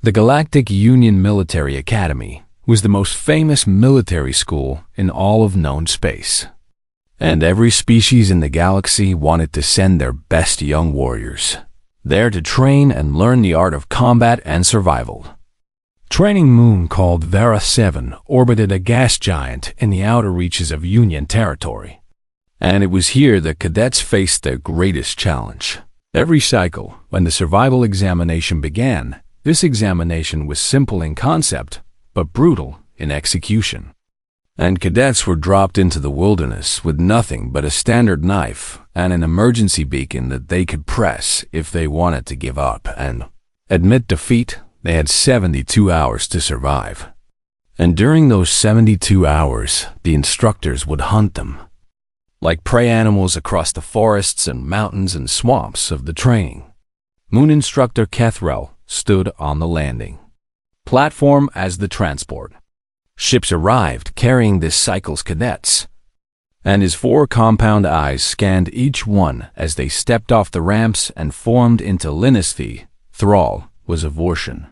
The Galactic Union Military Academy was the most famous military school in all of known space. And every species in the galaxy wanted to send their best young warriors there to train and learn the art of combat and survival. Training moon called Vera 7 orbited a gas giant in the outer reaches of Union territory. And it was here that cadets faced their greatest challenge. Every cycle, when the survival examination began, this examination was simple in concept, but brutal in execution. And cadets were dropped into the wilderness with nothing but a standard knife and an emergency beacon that they could press if they wanted to give up and admit defeat. They had 72 hours to survive. And during those 72 hours, the instructors would hunt them like prey animals across the forests and mountains and swamps of the training. Moon instructor Kethrel stood on the landing platform as the transport ships arrived carrying this cycle's cadets, and his 4 compound eyes scanned each one as they stepped off the ramps and formed into Linisthi. Thrall was a Vortian,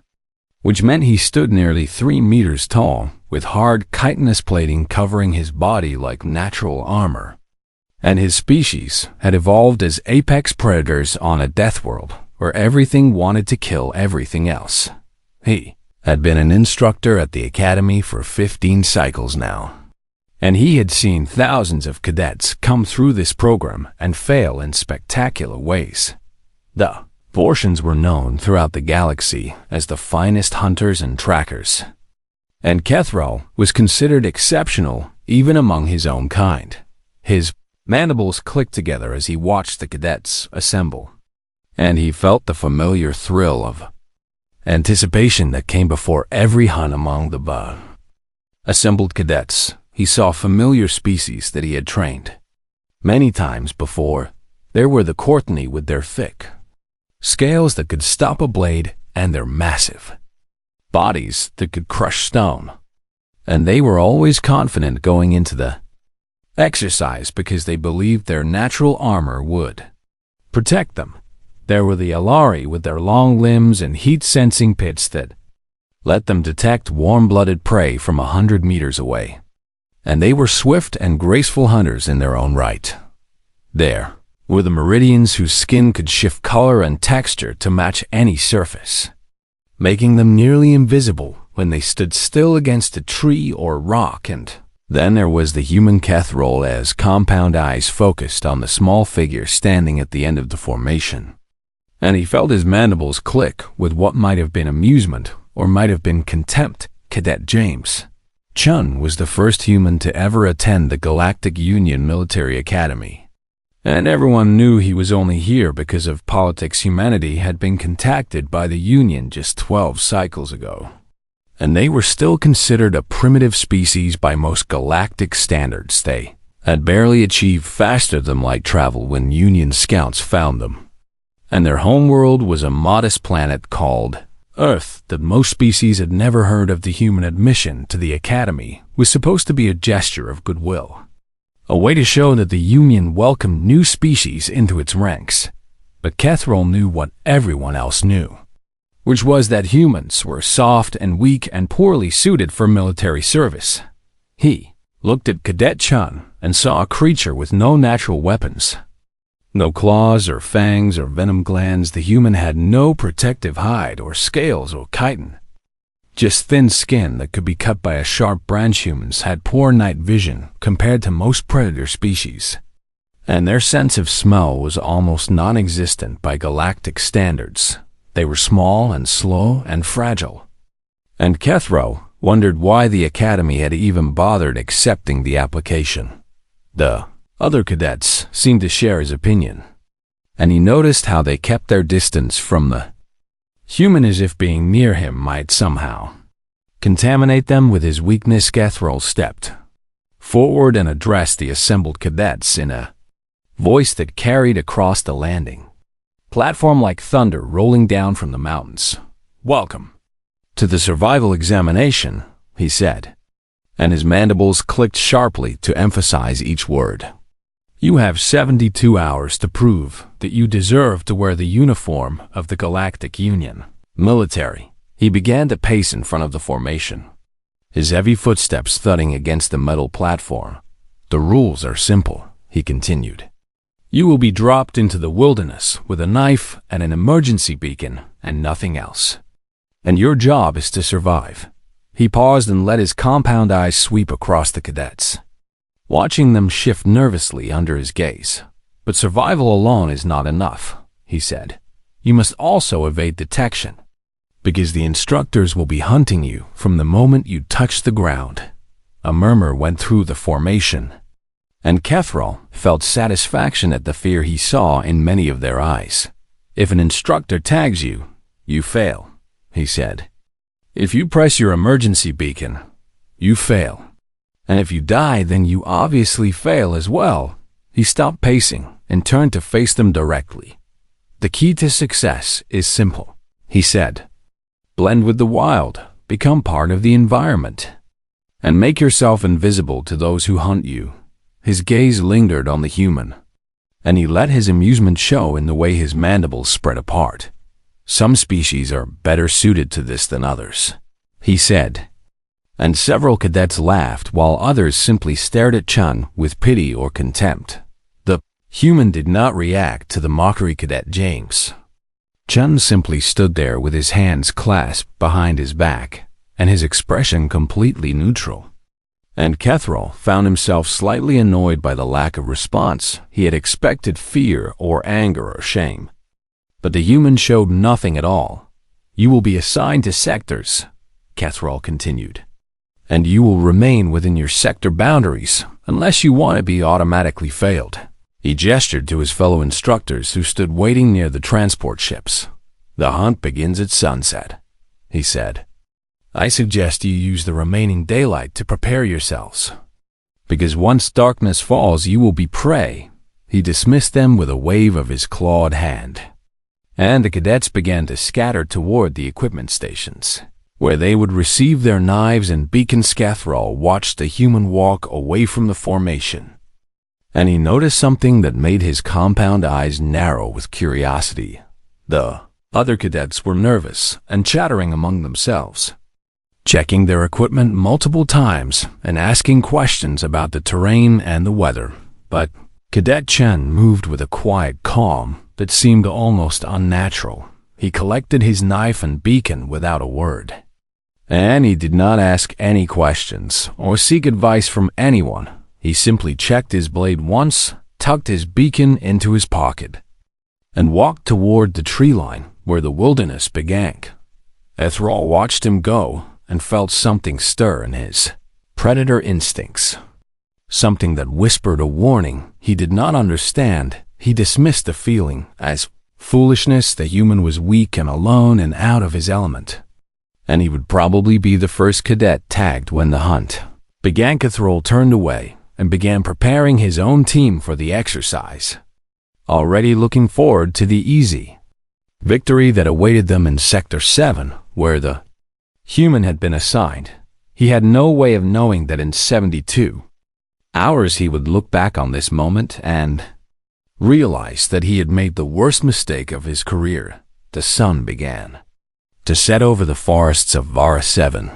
which meant he stood nearly 3 meters tall, with hard chitinous plating covering his body like natural armor. And his species had evolved as apex predators on a death world, where everything wanted to kill everything else. He had been an instructor at the academy for 15 cycles now, and he had seen thousands of cadets come through this program and fail in spectacular ways. The Vortians were known throughout the galaxy as the finest hunters and trackers, and Kethrel was considered exceptional even among his own kind. His mandibles clicked together as he watched the cadets assemble, and he felt the familiar thrill of anticipation that came before every hunt among the assembled cadets. He saw familiar species that he had trained many times before. There were the Courtney with their thick scales that could stop a blade and their massive bodies that could crush stone. And they were always confident going into the exercise because they believed their natural armor would protect them. There were the Alari with their long limbs and heat-sensing pits that let them detect warm-blooded prey from 100 meters away. And they were swift and graceful hunters in their own right. There were the Meridians whose skin could shift color and texture to match any surface, making them nearly invisible when they stood still against a tree or rock. And then there was the human Kethrel as compound eyes focused on the small figure standing at the end of the formation. And he felt his mandibles click with what might have been amusement or might have been contempt. Cadet James Chun was the first human to ever attend the Galactic Union Military Academy. And everyone knew he was only here because of politics. Humanity had been contacted by the Union just 12 cycles ago, and they were still considered a primitive species by most galactic standards. They had barely achieved faster than light travel when Union scouts found them. And their homeworld was a modest planet called Earth that most species had never heard of. The human admission to the Academy was supposed to be a gesture of goodwill, a way to show that the Union welcomed new species into its ranks. But Kethrel knew what everyone else knew, which was that humans were soft and weak and poorly suited for military service. He looked at Cadet Chun and saw a creature with no natural weapons. No claws or fangs or venom glands. The human had no protective hide or scales or chitin. Just thin skin that could be cut by a sharp branch. Humans had poor night vision compared to most predator species, and their sense of smell was almost non-existent by galactic standards. They were small and slow and fragile. And Kethrel wondered why the Academy had even bothered accepting the application. The other cadets seemed to share his opinion, and he noticed how they kept their distance from the human as if being near him might somehow contaminate them with his weakness. Kethrel stepped forward and addressed the assembled cadets in a voice that carried across the landing platform like thunder rolling down from the mountains. "Welcome to the survival examination," he said, and his mandibles clicked sharply to emphasize each word. "You have 72 hours to prove that you deserve to wear the uniform of the Galactic Union Military He began to pace in front of the formation, his heavy footsteps thudding against the metal platform. "The rules are simple," he continued. "You will be dropped into the wilderness with a knife and an emergency beacon and nothing else. And your job is to survive." He paused and let his compound eyes sweep across the cadets, watching them shift nervously under his gaze. "But survival alone is not enough," he said. "You must also evade detection, because the instructors will be hunting you from the moment you touch the ground." A murmur went through the formation, and Kethral felt satisfaction at the fear he saw in many of their eyes. "If an instructor tags you, you fail," he said. "If you press your emergency beacon, you fail. And if you die, then you obviously fail as well." He stopped pacing and turned to face them directly. "The key to success is simple," he said. "Blend with the wild, become part of the environment, and make yourself invisible to those who hunt you." His gaze lingered on the human, and he let his amusement show in the way his mandibles spread apart. "Some species are better suited to this than others," he said. And several cadets laughed while others simply stared at Chun with pity or contempt. The human did not react to the mockery. Cadet James Chun simply stood there with his hands clasped behind his back and his expression completely neutral. And Kethral found himself slightly annoyed by the lack of response. He had expected fear or anger or shame, but the human showed nothing at all. "You will be assigned to sectors," Kethral continued, "and you will remain within your sector boundaries unless you want to be automatically failed." He gestured to his fellow instructors who stood waiting near the transport ships. "The hunt begins at sunset," he said. "I suggest you use the remaining daylight to prepare yourselves, because once darkness falls, you will be prey." He dismissed them with a wave of his clawed hand, and the cadets began to scatter toward the equipment stations, where they would receive their knives and beacons. Kethral watched the human walk away from the formation, and he noticed something that made his compound eyes narrow with curiosity. The other cadets were nervous and chattering among themselves, checking their equipment multiple times and asking questions about the terrain and the weather. But Cadet Chen moved with a quiet calm that seemed almost unnatural. He collected his knife and beacon without a word, and he did not ask any questions or seek advice from anyone. He simply checked his blade once, tucked his beacon into his pocket, and walked toward the tree line where the wilderness began. Kethral watched him go and felt something stir in his predator instincts, something that whispered a warning he did not understand. He dismissed the feeling as foolishness. The human was weak and alone and out of his element, and he would probably be the first cadet tagged when the hunt began. Kethral turned away and began preparing his own team for the exercise, already looking forward to the easy victory that awaited them in Sector 7, where the human had been assigned. He had no way of knowing that in 72 hours he would look back on this moment and realize that he had made the worst mistake of his career. The sun began to set over the forests of Vara 7,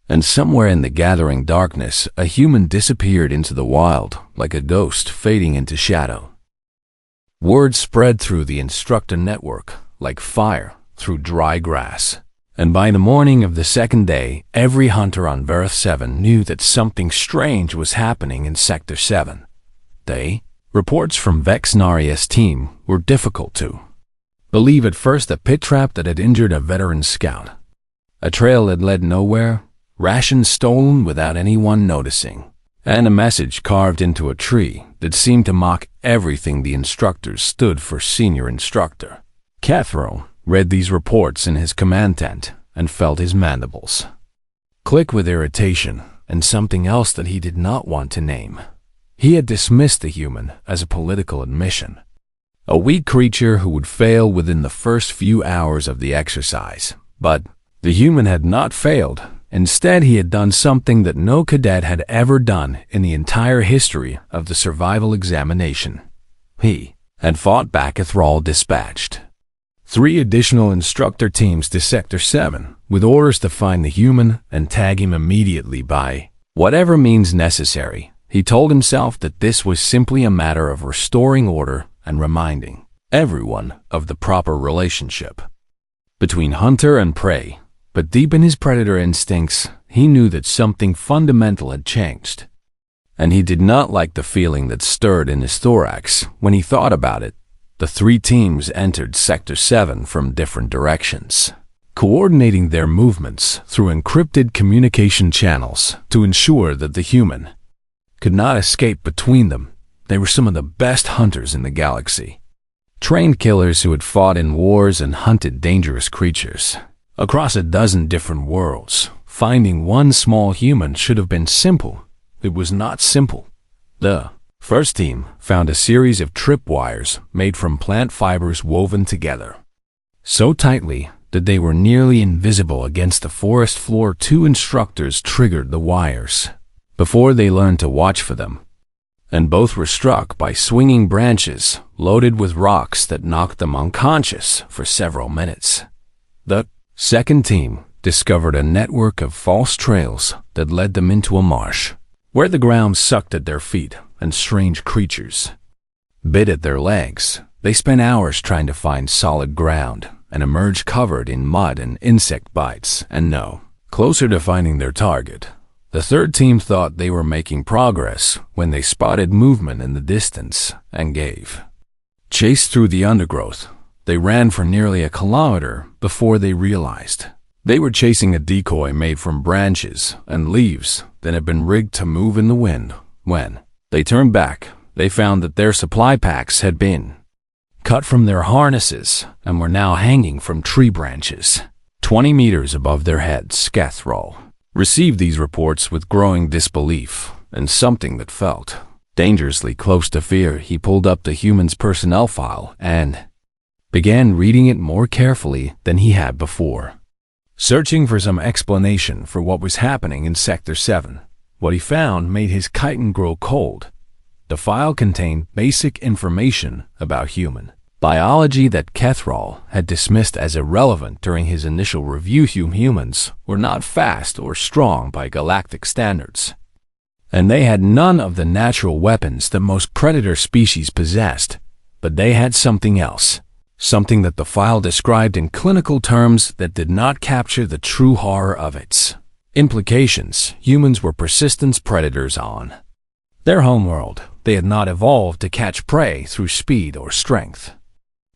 and somewhere in the gathering darkness, a human disappeared into the wild, like a ghost fading into shadow. Word spread through the instructor network like fire through dry grass, and by the morning of the second day, every hunter on Varith 7 knew that something strange was happening in Sector 7. Reports from Vexnaria's team were difficult to believe at first. A pit trap that had injured a veteran scout, a trail that led nowhere, rations stolen without anyone noticing, and a message carved into a tree that seemed to mock everything the instructors stood for. Senior Instructor Kethral read these reports in his command tent and felt his mandibles click with irritation and something else that he did not want to name. He had dismissed the human as a political admission, a weak creature who would fail within the first few hours of the exercise. But the human had not failed. Instead, he had done something that no cadet had ever done in the entire history of the survival examination. He had fought back a thrall dispatched 3 additional instructor teams to Sector 7, with orders to find the human and tag him immediately by whatever means necessary. He told himself that this was simply a matter of restoring order and reminding everyone of the proper relationship between hunter and prey. But deep in his predator instincts, he knew that something fundamental had changed. And he did not like the feeling that stirred in his thorax when he thought about it. The 3 teams entered Sector 7 from different directions, coordinating their movements through encrypted communication channels to ensure that the human could not escape between them. They were some of the best hunters in the galaxy, trained killers who had fought in wars and hunted dangerous creatures across a dozen different worlds. Finding one small human should have been simple. It was not simple. The first team found a series of tripwires made from plant fibers woven together so tightly that they were nearly invisible against the forest floor. 2 instructors triggered the wires before they learned to watch for them, and both were struck by swinging branches loaded with rocks that knocked them unconscious for several minutes. The second team discovered a network of false trails that led them into a marsh, where the ground sucked at their feet and strange creatures bit at their legs. They spent hours trying to find solid ground and emerged covered in mud and insect bites, and no closer to finding their target. The third team thought they were making progress when they spotted movement in the distance and gave chase through the undergrowth. They ran for nearly a kilometer before they realized they were chasing a decoy made from branches and leaves that had been rigged to move in the wind. When they turned back, they found that their supply packs had been cut from their harnesses and were now hanging from tree branches 20 meters above their heads. Cathrall received these reports with growing disbelief and something that felt dangerously close to fear. He pulled up the human's personnel file and began reading it more carefully than he had before, searching for some explanation for what was happening in Sector 7. What he found made his chitin grow cold. The file contained basic information about human biology that Cathrall had dismissed as irrelevant during his initial review. Humans were not fast or strong by galactic standards, and they had none of the natural weapons that most predator species possessed. But they had something else, something that the file described in clinical terms that did not capture the true horror of its implications. Humans were persistent predators on their homeworld. They had not evolved to catch prey through speed or strength,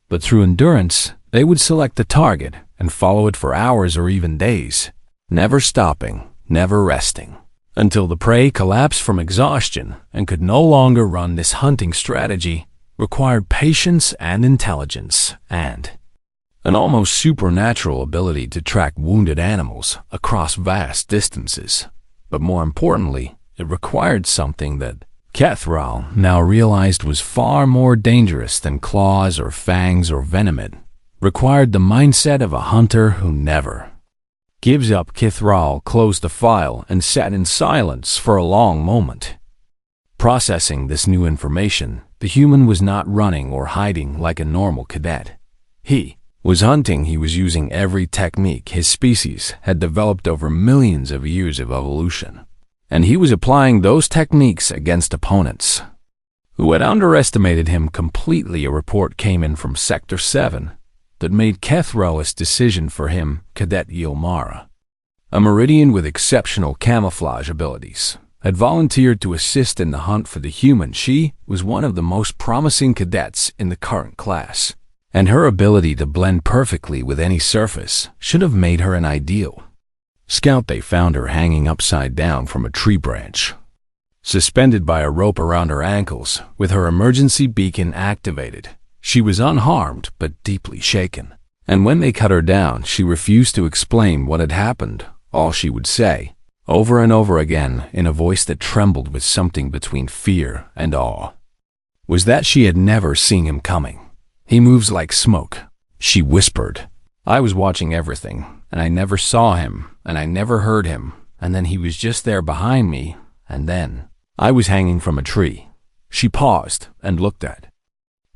but through endurance. They would select the target and follow it for hours or even days, never stopping, never resting, until the prey collapsed from exhaustion and could no longer run. This hunting strategy required patience and intelligence and an almost supernatural ability to track wounded animals across vast distances. But more importantly, it required something that Cathrall now realized was far more dangerous than claws or fangs or venom. It required the mindset of a hunter who never gives up. Cathrall closed the file and sat in silence for a long moment, processing this new information. The human was not running or hiding like a normal cadet. He was hunting. He was using every technique his species had developed over millions of years of evolution, and he was applying those techniques against opponents who had underestimated him completely. A report came in from Sector 7 that made Cathrall's decision for him. Cadet Yilmara, a Meridian with exceptional camouflage abilities, had volunteered to assist in the hunt for the human. She was one of the most promising cadets in the current class, and her ability to blend perfectly with any surface should have made her an ideal scout. They found her hanging upside down from a tree branch, suspended by a rope around her ankles, with her emergency beacon activated. She was unharmed but deeply shaken, and when they cut her down, she refused to explain what had happened. All she would say, over and over again in a voice that trembled with something between fear and awe, was that she had never seen him coming. "He moves like smoke," she whispered. "I was watching everything, and I never saw him, and I never heard him, and then he was just there behind me, and then I was hanging from a tree." She paused and looked at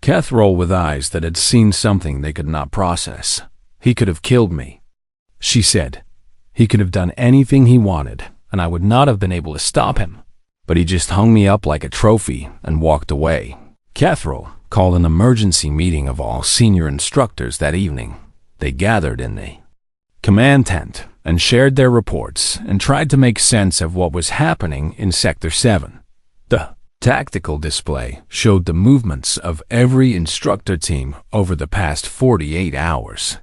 Keth rolled with eyes that had seen something they could not process. "He could have killed me," she said. "He could have done anything he wanted, and I would not have been able to stop him. But he just hung me up like a trophy and walked away." Kethro called an emergency meeting of all senior instructors that evening. They gathered in the command tent and shared their reports and tried to make sense of what was happening in Sector 7. The tactical display showed the movements of every instructor team over the past 48 hours.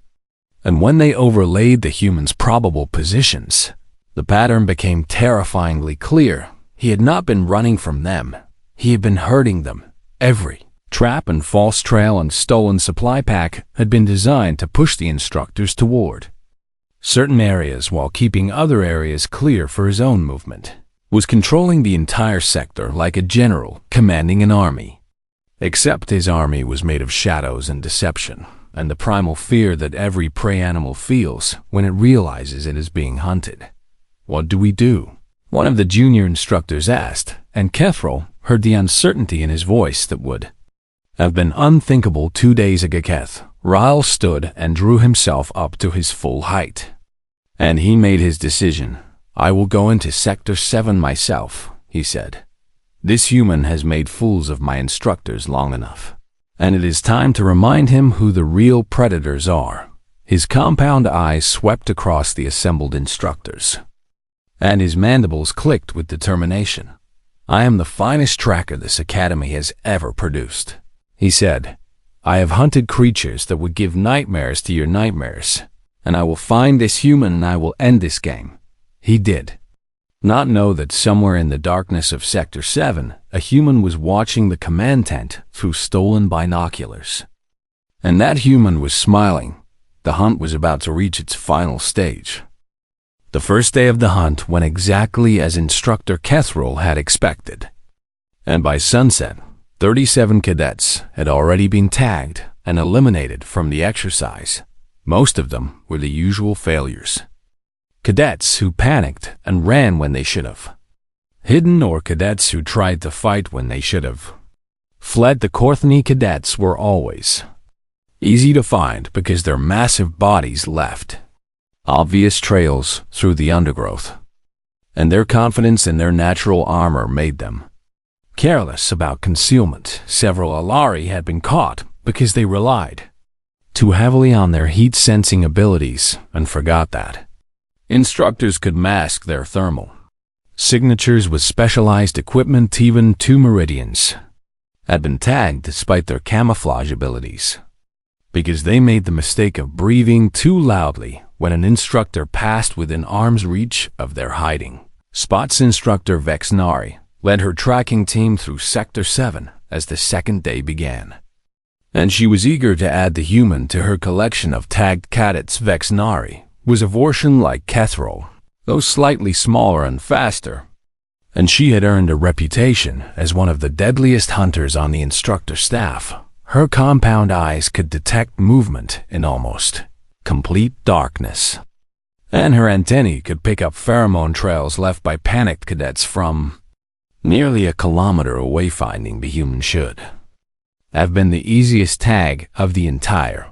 And when they overlaid the humans' probable positions, the pattern became terrifyingly clear. He had not been running from them. He had been hurting them. Every trap and false trail and stolen supply pack had been designed to push the instructors toward certain areas while keeping other areas clear for his own movement. Was controlling the entire sector like a general commanding an army. Except his army was made of shadows and deception, and the primal fear that every prey animal feels when it realizes it is being hunted. "What do we do?" one of the junior instructors asked, and Kethro heard the uncertainty in his voice that would have been unthinkable 2 days ago. Ryle stood and drew himself up to his full height. And he made his decision. "I will go into Sector 7 myself," he said. "This human has made fools of my instructors long enough, and it is time to remind him who the real predators are." His compound eyes swept across the assembled instructors, and his mandibles clicked with determination. "I am the finest tracker this academy has ever produced," he said. "I have hunted creatures that would give nightmares to your nightmares, and I will find this human and I will end this game." He did not know that somewhere in the darkness of Sector 7, a human was watching the command tent through stolen binoculars. And that human was smiling. The hunt was about to reach its final stage. The first day of the hunt went exactly as Instructor Kethrol had expected. And by sunset, 37 cadets had already been tagged and eliminated from the exercise. Most of them were the usual failures. Cadets who panicked and ran when they should have. Hidden, or cadets who tried to fight when they should have fled. The Courtney cadets were always easy to find because their massive bodies left obvious trails through the undergrowth, and their confidence in their natural armor made them careless about concealment. Several Alari had been caught because they relied too heavily on their heat-sensing abilities and forgot that instructors could mask their thermal signatures with specialized equipment. Even 2 Meridians had been tagged despite their camouflage abilities, because they made the mistake of breathing too loudly when an instructor passed within arm's reach of their hiding spots. Instructor Vexnari led her tracking team through Sector 7 as the second day began, and she was eager to add the human to her collection of tagged cadets. Vexnari was a Vortian like Kethrol, though slightly smaller and faster, and she had earned a reputation as one of the deadliest hunters on the instructor staff. Her compound eyes could detect movement in almost complete darkness, and her antennae could pick up pheromone trails left by panicked cadets from nearly a kilometer away. Finding the human should have been the easiest tag of the entire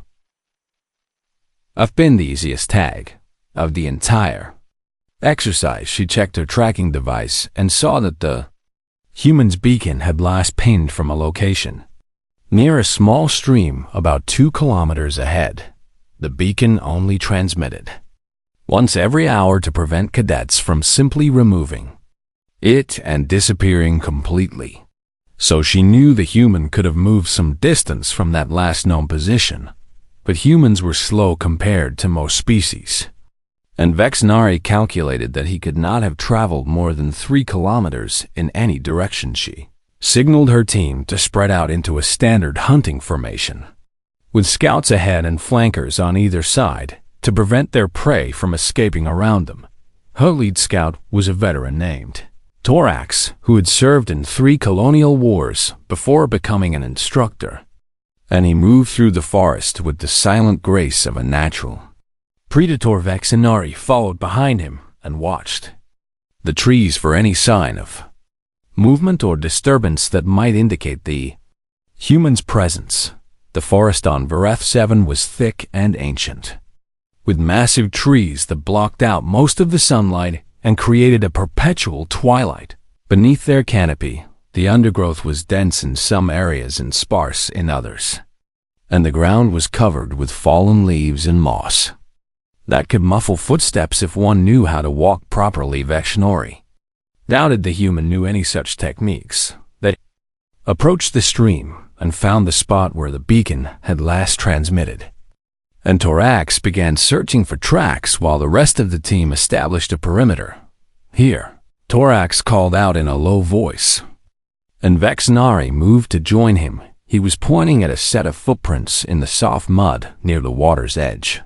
exercise. She checked her tracking device and saw that the human's beacon had last pinged from a location near a small stream about 2 kilometers ahead. The beacon only transmitted once every hour to prevent cadets from simply removing it and disappearing completely. So she knew the human could have moved some distance from that last known position, but humans were slow compared to most species, and Vexnari calculated that he could not have traveled more than 3 kilometers in any direction. She signaled her team to spread out into a standard hunting formation, with scouts ahead and flankers on either side to prevent their prey from escaping around them. Her lead scout was a veteran named Torax, who had served in 3 colonial wars before becoming an instructor, and he moved through the forest with the silent grace of a natural predator. Vexnari followed behind him and watched the trees for any sign of movement or disturbance that might indicate the Humans' presence. The forest on Vareth 7 was thick and ancient, with massive trees that blocked out most of the sunlight and created a perpetual twilight. Beneath their canopy, the undergrowth was dense in some areas and sparse in others, and the ground was covered with fallen leaves and moss that could muffle footsteps if one knew how to walk properly. Vexnori doubted the human knew any such techniques. They approached the stream and found the spot where the beacon had last transmitted, and Torax began searching for tracks while the rest of the team established a perimeter. Here, Torax called out in a low voice, and Vexnari moved to join him. He was pointing at a set of footprints in the soft mud near the water's edge,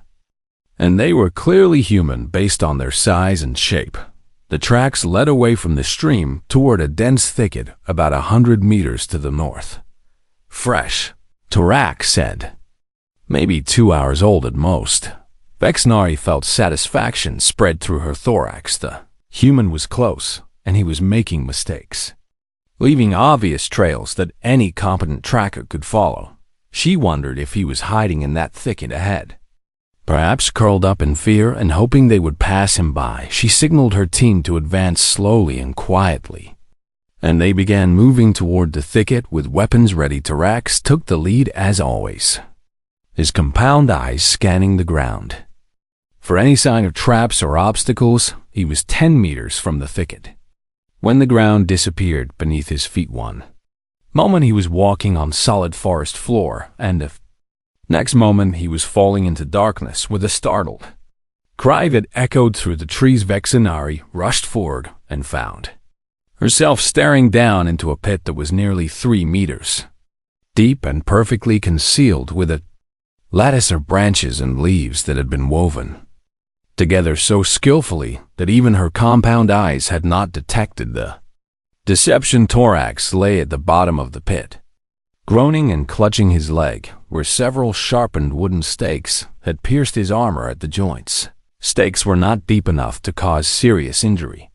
and they were clearly human based on their size and shape. The tracks led away from the stream toward a dense thicket about 100 meters to the north. Fresh, Torax said. Maybe 2 hours old at most. Vexnari felt satisfaction spread through her thorax. The human was close, and he was making mistakes, leaving obvious trails that any competent tracker could follow. She wondered if he was hiding in that thicket ahead. Perhaps curled up in fear and hoping they would pass him by, she signaled her team to advance slowly and quietly, and they began moving toward the thicket with weapons ready. Torax took the lead as always, his compound eyes scanning the ground for any sign of traps or obstacles. He was 10 meters from the thicket when the ground disappeared beneath his feet. One moment he was walking on solid forest floor, and the next moment he was falling into darkness with a startled cry that echoed through the trees. Vexnari rushed forward and found herself staring down into a pit that was nearly 3 meters deep and perfectly concealed with a lattice of branches and leaves that had been woven together so skillfully that even her compound eyes had not detected the deception. Torax lay at the bottom of the pit, groaning and clutching his leg, where several sharpened wooden stakes had pierced his armor at the joints. Stakes were not deep enough to cause serious injury,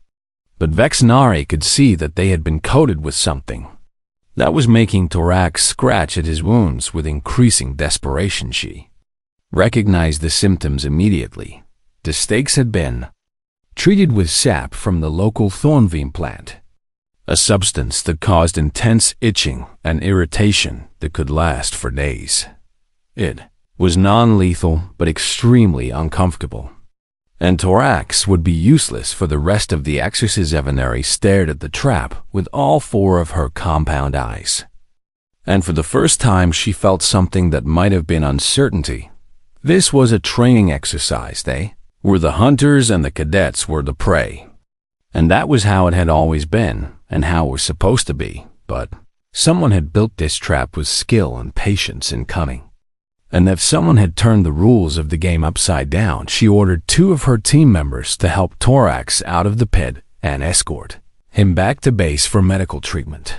but Vexnari could see that they had been coated with something that was making Torax scratch at his wounds with increasing desperation. She recognized the symptoms immediately. The stakes had been treated with sap from the local thornbeam plant, a substance that caused intense itching and irritation that could last for days. It was non-lethal but extremely uncomfortable, and Torax would be useless for the rest of the exercise. Vexnari stared at the trap with all 4 of her compound eyes, and for the first time she felt something that might have been uncertainty. This was a training exercise. They were the hunters and the cadets were the prey, and that was how it had always been and how it was supposed to be. But someone had built this trap with skill and patience and cunning, and if someone had turned the rules of the game upside down. She ordered 2 of her team members to help Torax out of the pit and escort him back to base for medical treatment.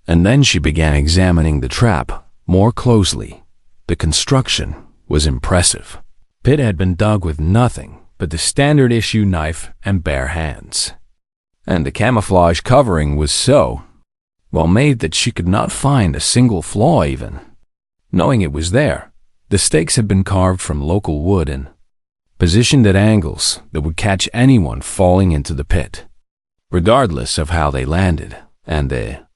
And then she began examining the trap more closely. The construction was impressive. Pit had been dug with nothing but the standard issue knife and bare hands, and the camouflage covering was so well made that she could not find a single flaw even knowing it was there. The stakes had been carved from local wood and positioned at angles that would catch anyone falling into the pit, regardless of how they landed, and the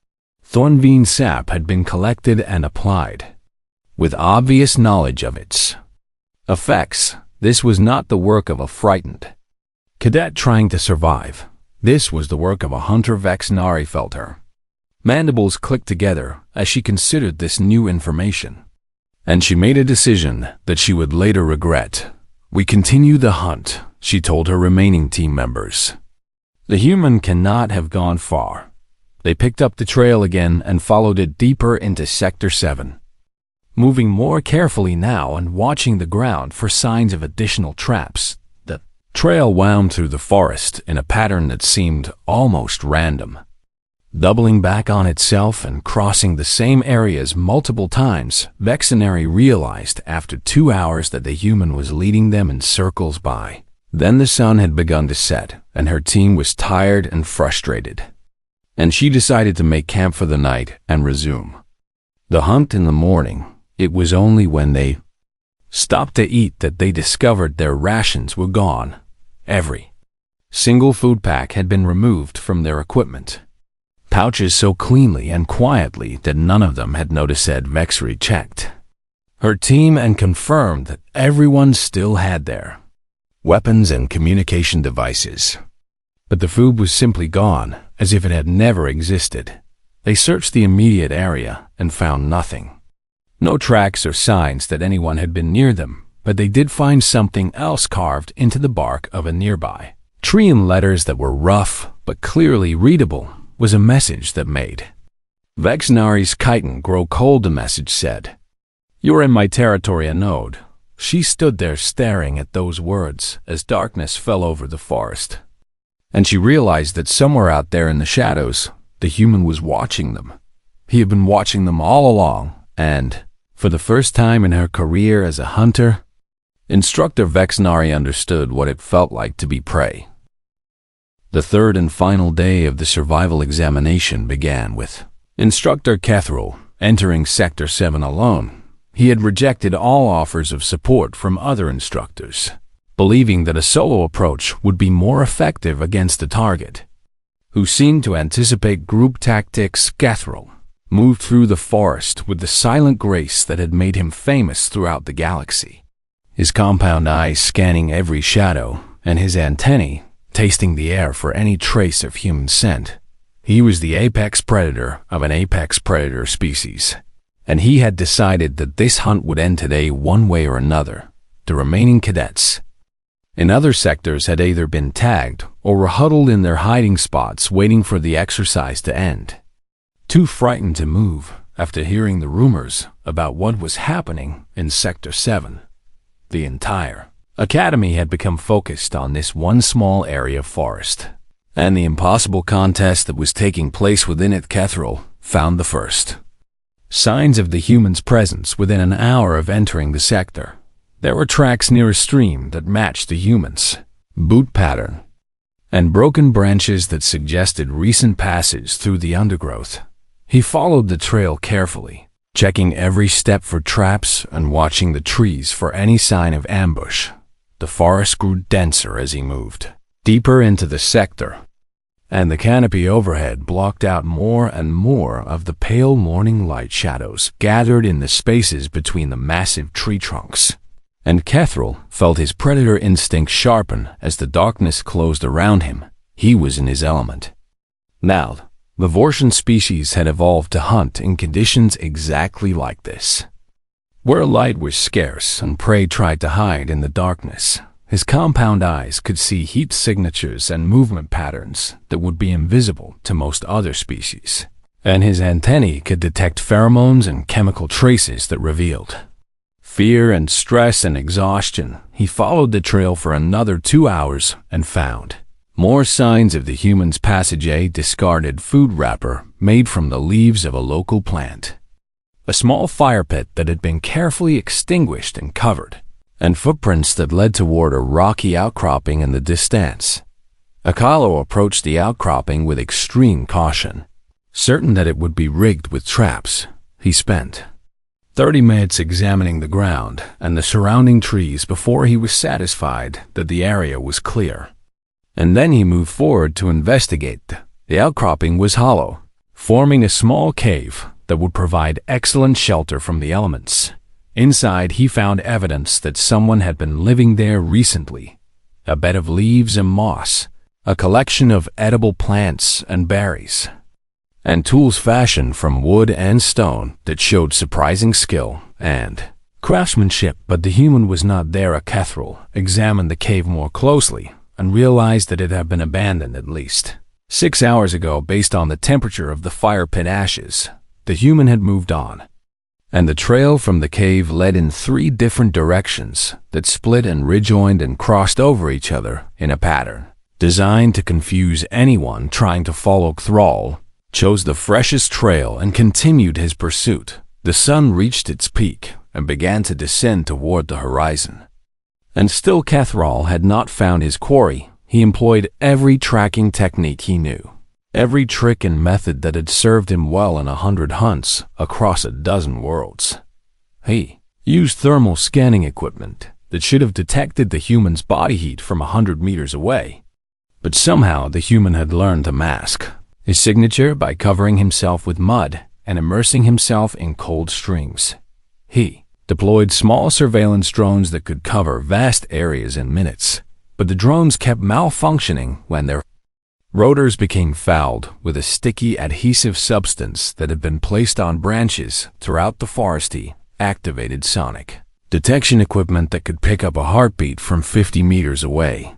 thornbeam sap had been collected and applied with obvious knowledge of its effects. This was not the work of a frightened cadet trying to survive. This was the work of a hunter. Vexnari felt her mandibles clicked together as she considered this new information, and she made a decision that she would later regret. We continue the hunt, she told her remaining team members. The human cannot have gone far. They picked up the trail again and followed it deeper into Sector 7. Moving more carefully now and watching the ground for signs of additional traps. The trail wound through the forest in a pattern that seemed almost random, doubling back on itself and crossing the same areas multiple times. Vexnari realized after 2 hours that the human was leading them in circles by. Then the sun had begun to set, and her team was tired and frustrated, and she decided to make camp for the night and resume The hunt in the morning, it was only when they stopped to eat that they discovered their rations were gone. Every single food pack had been removed from their equipment. Pouches so cleanly and quietly that none of them had noticed, said Vexry checked her team and confirmed that everyone still had their weapons and communication devices. But the food was simply gone, as if it had never existed. They searched the immediate area and found nothing. No tracks or signs that anyone had been near them, but they did find something else carved into the bark of a nearby tree in letters that were rough but clearly readable. Was a message that made Vexnari's chitin grow cold. The message said, "You're in my territory, Anode." She stood there staring at those words as darkness fell over the forest. And she realized that somewhere out there in the shadows, the human was watching them. He had been watching them all along, and, for the first time in her career as a hunter, Instructor Vexnari understood what it felt like to be prey. The third and final day of the survival examination began with Instructor Kethril entering Sector 7 alone. He had rejected all offers of support from other instructors, believing that a solo approach would be more effective against the target, who seemed to anticipate group tactics. Kethril moved through the forest with the silent grace that had made him famous throughout the galaxy, his compound eyes scanning every shadow and his antennae tasting the air for any trace of human scent. He was the apex predator of an apex predator species, and he had decided that this hunt would end today one way or another. The remaining cadets in other sectors had either been tagged or were huddled in their hiding spots waiting for the exercise to end, too frightened to move after hearing the rumors about what was happening in Sector 7. The entire Academy had become focused on this one small area of forest, and the impossible contest that was taking place within it. Kethril found the first signs of the human's presence within an hour of entering the sector. There were tracks near a stream that matched the human's boot pattern, and broken branches that suggested recent passage through the undergrowth. He followed the trail carefully, checking every step for traps and watching the trees for any sign of ambush. The forest grew denser as he moved deeper into the sector, and the canopy overhead blocked out more and more of the pale morning light. Shadows gathered in the spaces between the massive tree trunks, and Kethril felt his predator instinct sharpen as the darkness closed around him. He was in his element. Now, the Vortian species had evolved to hunt in conditions exactly like this, where light was scarce and prey tried to hide in the darkness. His compound eyes could see heat signatures and movement patterns that would be invisible to most other species, and his antennae could detect pheromones and chemical traces that revealed fear and stress and exhaustion. He followed the trail for another 2 hours and found more signs of the human's passage. A discarded food wrapper made from the leaves of a local plant, a small fire pit that had been carefully extinguished and covered, and footprints that led toward a rocky outcropping in the distance. Akalo approached the outcropping with extreme caution, certain that it would be rigged with traps. He spent 30 minutes examining the ground and the surrounding trees before he was satisfied that the area was clear. And then he moved forward to investigate. The outcropping was hollow, forming a small cave that would provide excellent shelter from the elements. Inside, he found evidence that someone had been living there recently. A bed of leaves and moss, a collection of edible plants and berries, and tools fashioned from wood and stone that showed surprising skill and craftsmanship. But the human was not there. Kethril examined the cave more closely and realized that it had been abandoned at least 6 hours ago. Based on the temperature of the fire pit ashes, the human had moved on, and the trail from the cave led in 3 different directions that split and rejoined and crossed over each other in a pattern designed to confuse anyone trying to follow. Thrall chose the freshest trail and continued his pursuit. The sun reached its peak and began to descend toward the horizon, and still Kethril had not found his quarry. He employed every tracking technique he knew, every trick and method that had served him well in 100 hunts across a dozen worlds. He used thermal scanning equipment that should have detected the human's body heat from 100 meters away. But somehow the human had learned to mask his signature by covering himself with mud and immersing himself in cold streams. He deployed small surveillance drones that could cover vast areas in minutes, but the drones kept malfunctioning when their rotors became fouled with a sticky adhesive substance that had been placed on branches throughout the forest. He activated sonic detection equipment that could pick up a heartbeat from 50 meters away.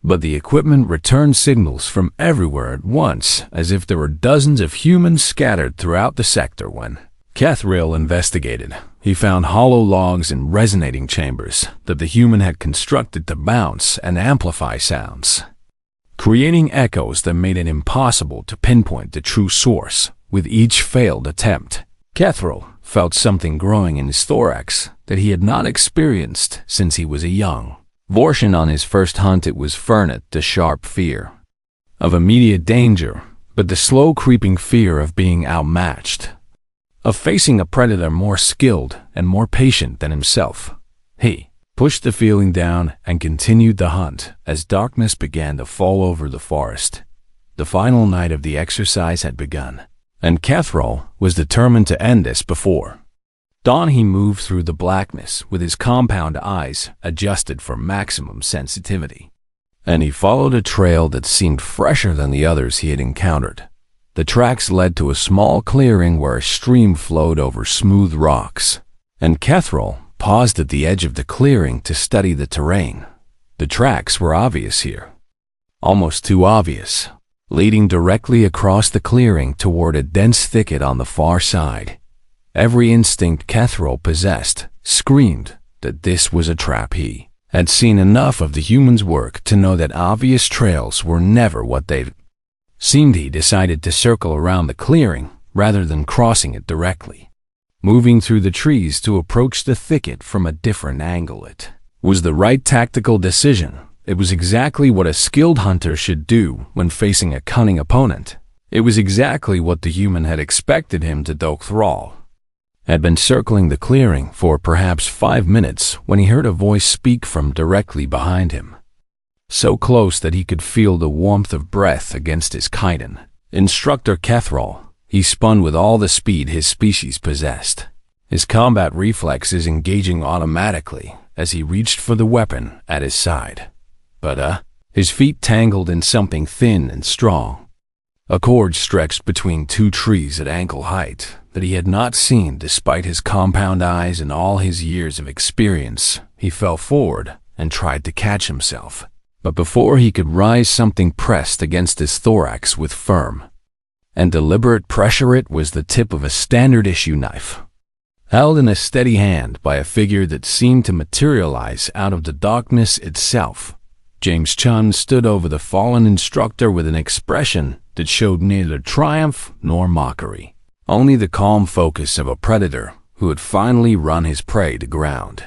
But the equipment returned signals from everywhere at once, as if there were dozens of humans scattered throughout the sector. When Kethriel investigated, he found hollow logs and resonating chambers that the human had constructed to bounce and amplify sounds, creating echoes that made it impossible to pinpoint the true source. With each failed attempt, Kethriel felt something growing in his thorax that he had not experienced since he was a young Vortian. On his first hunt, it was Fernet, the sharp fear of immediate danger, but the slow creeping fear of being outmatched, of facing a predator more skilled and more patient than himself. He pushed the feeling down and continued the hunt as darkness began to fall over the forest. The final night of the exercise had begun, and Kethriel was determined to end this before dawn. He moved through the blackness with his compound eyes adjusted for maximum sensitivity, and he followed a trail that seemed fresher than the others he had encountered. The tracks led to a small clearing where a stream flowed over smooth rocks, and Kethriel paused at the edge of the clearing to study the terrain. The tracks were obvious here, almost too obvious, leading directly across the clearing toward a dense thicket on the far side. Every instinct Kethriel possessed screamed that this was a trap. He had seen enough of the humans' work to know that obvious trails were never what they seemed. He decided to circle around the clearing rather than crossing it directly, moving through the trees to approach the thicket from a different angle. It was the right tactical decision. It was exactly what a skilled hunter should do when facing a cunning opponent. It was exactly what the human had expected him to do. Thrall had been circling the clearing for perhaps 5 minutes when he heard a voice speak from directly behind him, so close that he could feel the warmth of breath against his chitin. Instructor Kethriel. He spun with all the speed his species possessed, his combat reflexes engaging automatically as he reached for the weapon at his side. But his feet tangled in something thin and strong. A cord stretched between two trees at ankle height that he had not seen despite his compound eyes and all his years of experience. He fell forward and tried to catch himself, but before he could rise, something pressed against his thorax with firm and deliberate pressure. It was the tip of a standard-issue knife, held in a steady hand by a figure that seemed to materialize out of the darkness itself. James Chun stood over the fallen instructor with an expression that showed neither triumph nor mockery, only the calm focus of a predator who had finally run his prey to ground.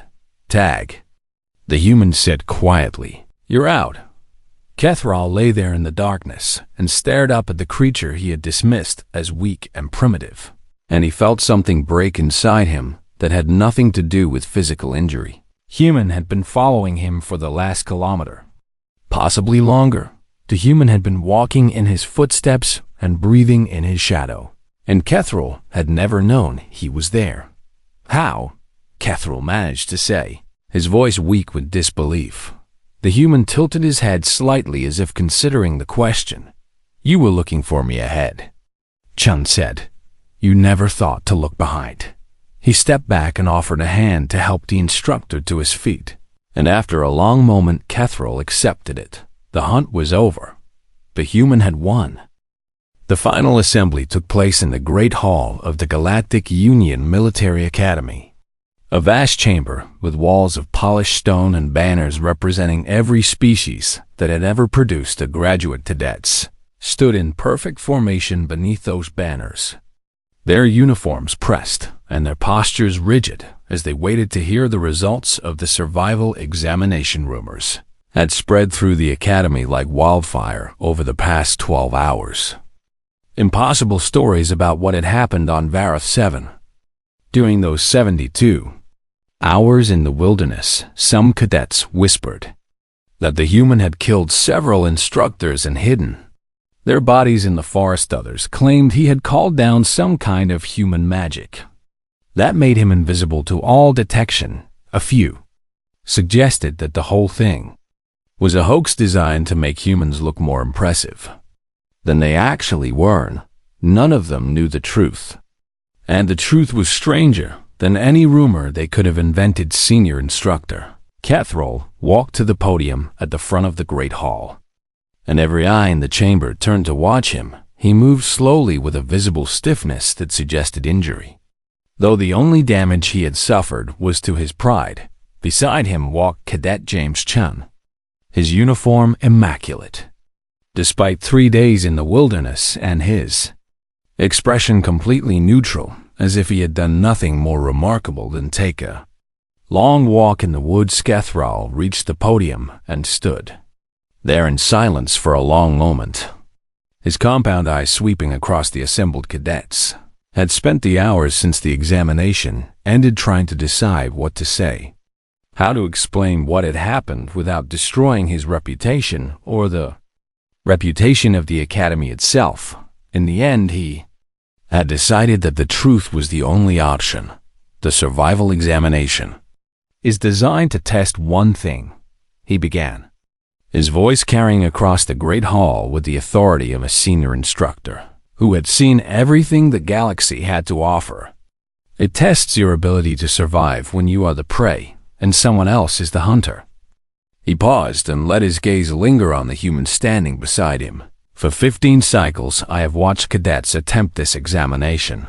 "Tag," the human said quietly. "You're out." Kethriel lay there in the darkness and stared up at the creature he had dismissed as weak and primitive, and he felt something break inside him that had nothing to do with physical injury. Human had been following him for the last kilometer, possibly longer. The human had been walking in his footsteps and breathing in his shadow, and Kethriel had never known he was there. "How?" Kethriel managed to say, his voice weak with disbelief. The human tilted his head slightly as if considering the question. "You were looking for me ahead," Chun said. "You never thought to look behind." He stepped back and offered a hand to help the instructor to his feet, and after a long moment Kethriel accepted it. The hunt was over. The human had won. The final assembly took place in the Great Hall of the Galactic Union Military Academy. A vast chamber with walls of polished stone and banners representing every species that had ever produced a graduate cadets stood in perfect formation beneath those banners, their uniforms pressed and their postures rigid as they waited to hear the results of the survival examination. Rumors had spread through the academy like wildfire over the past 12 hours. impossible stories about what had happened on Vareth 7. During those 72 hours in the wilderness, some cadets whispered that the human had killed several instructors and hidden their bodies in the forest. Others claimed he had called down some kind of human magic that made him invisible to all detection. A few suggested that the whole thing was a hoax designed to make humans look more impressive than they actually were. None of them knew the truth, and the truth was stranger than any rumor they could have invented. Senior instructor Cathrall walked to the podium at the front of the great hall, and every eye in the chamber turned to watch him. He moved slowly with a visible stiffness that suggested injury, though the only damage he had suffered was to his pride. Beside him walked Cadet James Chun, his uniform immaculate, despite 3 days in the wilderness, and his expression completely neutral, as if he had done nothing more remarkable than take a long walk in the woods. Cathrall reached the podium and stood there in silence for a long moment, his compound eyes sweeping across the assembled cadets. Had spent the hours since the examination ended trying to decide what to say, how to explain what had happened without destroying his reputation or the reputation of the academy itself. In the end, he had decided that the truth was the only option. The survival examination is designed to test one thing, he began, his voice carrying across the great hall with the authority of a senior instructor who had seen everything the galaxy had to offer. It tests your ability to survive when you are the prey and someone else is the hunter. He paused and let his gaze linger on the human standing beside him. For 15 cycles, I have watched cadets attempt this examination,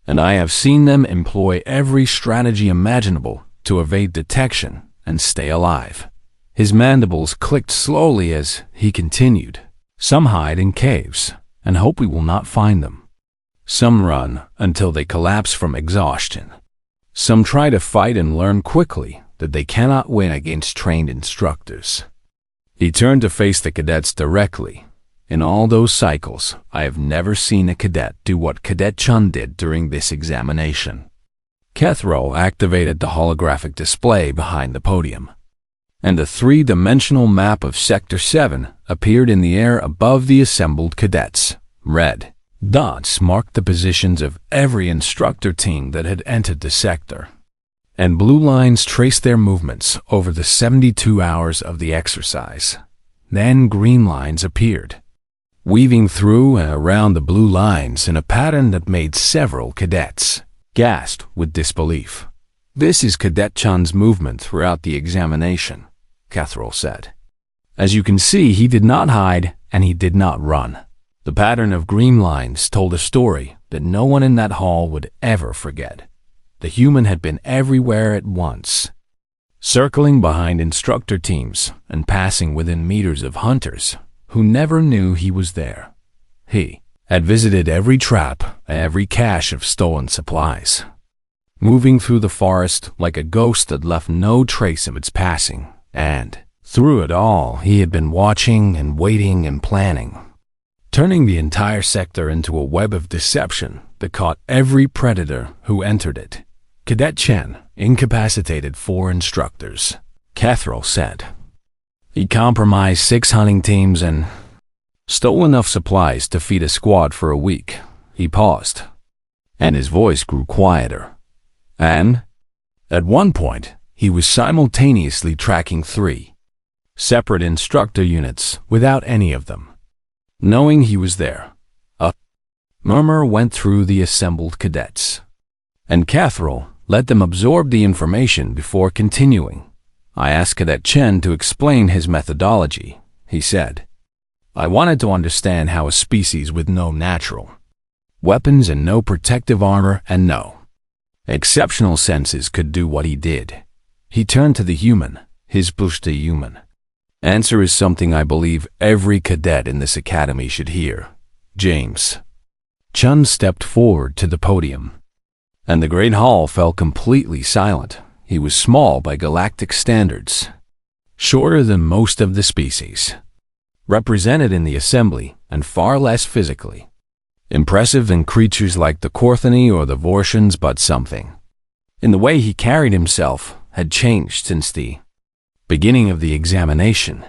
and I have seen them employ every strategy imaginable to evade detection and stay alive. His mandibles clicked slowly as he continued. Some hide in caves and hope we will not find them. Some run until they collapse from exhaustion. Some try to fight and learn quickly that they cannot win against trained instructors. He turned to face the cadets directly. In all those cycles, I have never seen a cadet do what Cadet Chun did during this examination. Cathrall activated the holographic display behind the podium, and a 3-dimensional map of Sector 7 appeared in the air above the assembled cadets. Red dots marked the positions of every instructor team that had entered the sector, and blue lines traced their movements over the 72 hours of the exercise. Then green lines appeared, weaving through and around the blue lines in a pattern that made several cadets gasp with disbelief. "This is Cadet Chun's movement throughout the examination," Cathrall said. "As you can see, he did not hide and he did not run." The pattern of green lines told a story that no one in that hall would ever forget. The human had been everywhere at once, circling behind instructor teams and passing within meters of hunters who never knew he was there. He had visited every trap, every cache of stolen supplies, moving through the forest like a ghost that left no trace of its passing. And through it all, he had been watching and waiting and planning, turning the entire sector into a web of deception that caught every predator who entered it. Cadet Chen incapacitated 4 instructors, Cathrall said. He compromised 6 hunting teams and stole enough supplies to feed a squad for a week. He paused, and his voice grew quieter. And at one point, he was simultaneously tracking 3 separate instructor units without any of them knowing he was there. A murmur went through the assembled cadets, and Cathrall let them absorb the information before continuing. "I asked Cadet Chen to explain his methodology," he said. "I wanted to understand how a species with no natural weapons and no protective armor and no exceptional senses could do what he did." He turned to the human, his pushta human. "Answer is something I believe every cadet in this academy should hear. James." Chun stepped forward to the podium, and the great hall fell completely silent. He was small by galactic standards, shorter than most of the species represented in the assembly, and far less physically impressive than creatures like the Korthani or the Vortians, but something in the way he carried himself had changed since the beginning of the examination.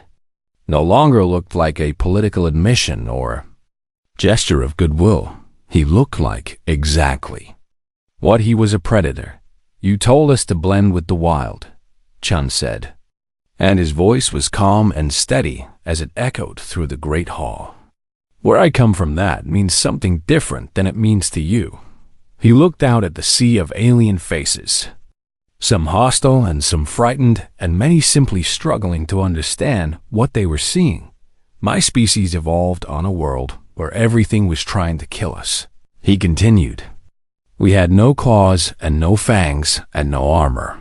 No longer looked like a political admission or gesture of goodwill. He looked like exactly what he was: a predator. "You told us to blend with the wild," Chun said, and his voice was calm and steady as it echoed through the great hall. "Where I come from, that means something different than it means to you." He looked out at the sea of alien faces, some hostile and some frightened, and many simply struggling to understand what they were seeing. "My species evolved on a world where everything was trying to kill us," he continued. "We had no claws and no fangs and no armor.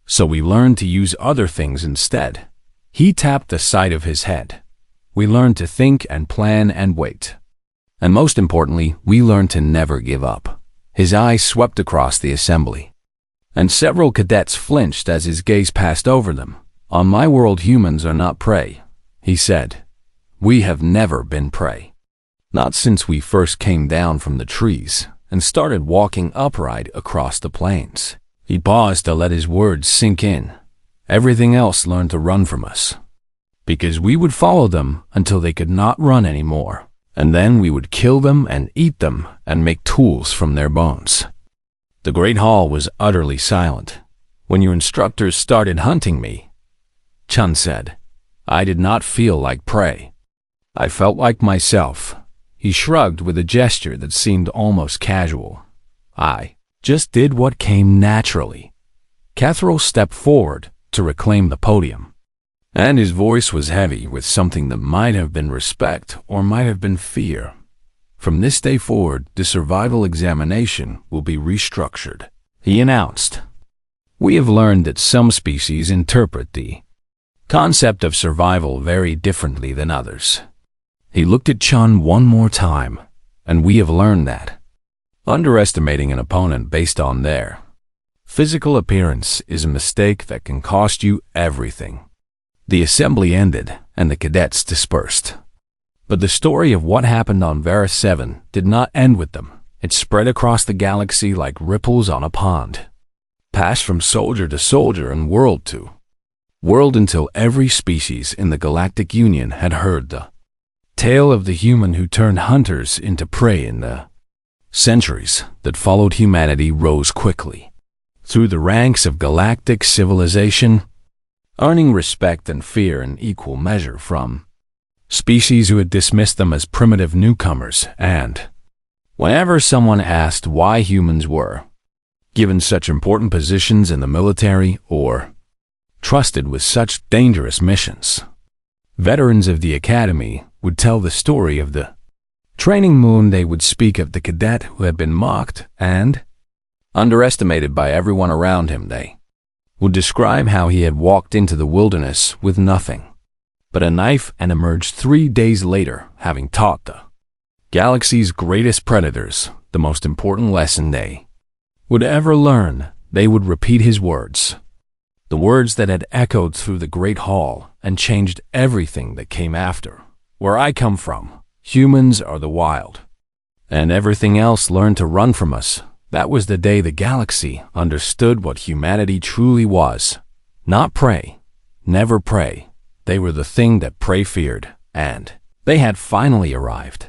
So we learned to use other things instead." He tapped the side of his head. "We learned to think and plan and wait. And most importantly, we learned to never give up." His eyes swept across the assembly, and several cadets flinched as his gaze passed over them. "On my world, humans are not prey," he said. "We have never been prey. Not since we first came down from the trees and started walking upright across the plains." He paused to let his words sink in. "Everything else learned to run from us, because we would follow them until they could not run anymore. And then we would kill them and eat them and make tools from their bones." The great hall was utterly silent. "When your instructors started hunting me," Chun said, "I did not feel like prey. I felt like myself." He shrugged with a gesture that seemed almost casual. "I just did what came naturally." Catherall stepped forward to reclaim the podium, and his voice was heavy with something that might have been respect or might have been fear. "From this day forward, the survival examination will be restructured," he announced. "We have learned that some species interpret the concept of survival very differently than others." He looked at Chun one more time, "And we have learned that underestimating an opponent based on their physical appearance is a mistake that can cost you everything." The assembly ended, and the cadets dispersed. But the story of what happened on Varus 7 did not end with them. It spread across the galaxy like ripples on a pond, passed from soldier to soldier and world to world until every species in the Galactic Union had heard the tale of the human who turned hunters into prey. In the centuries that followed, humanity rose quickly through the ranks of galactic civilization, earning respect and fear in equal measure from species who had dismissed them as primitive newcomers. And whenever someone asked why humans were given such important positions in the military or trusted with such dangerous missions, veterans of the academy would tell the story of the training moon. They would speak of the cadet who had been mocked and underestimated by everyone around him. They would describe how he had walked into the wilderness with nothing but a knife and emerged 3 days later, having taught the galaxy's greatest predators the most important lesson they would ever learn. They would repeat his words, the words that had echoed through the great hall and changed everything that came after. "Where I come from, humans are the wild, and everything else learned to run from us." That was the day the galaxy understood what humanity truly was. Not prey, never prey. They were the thing that prey feared, and they had finally arrived.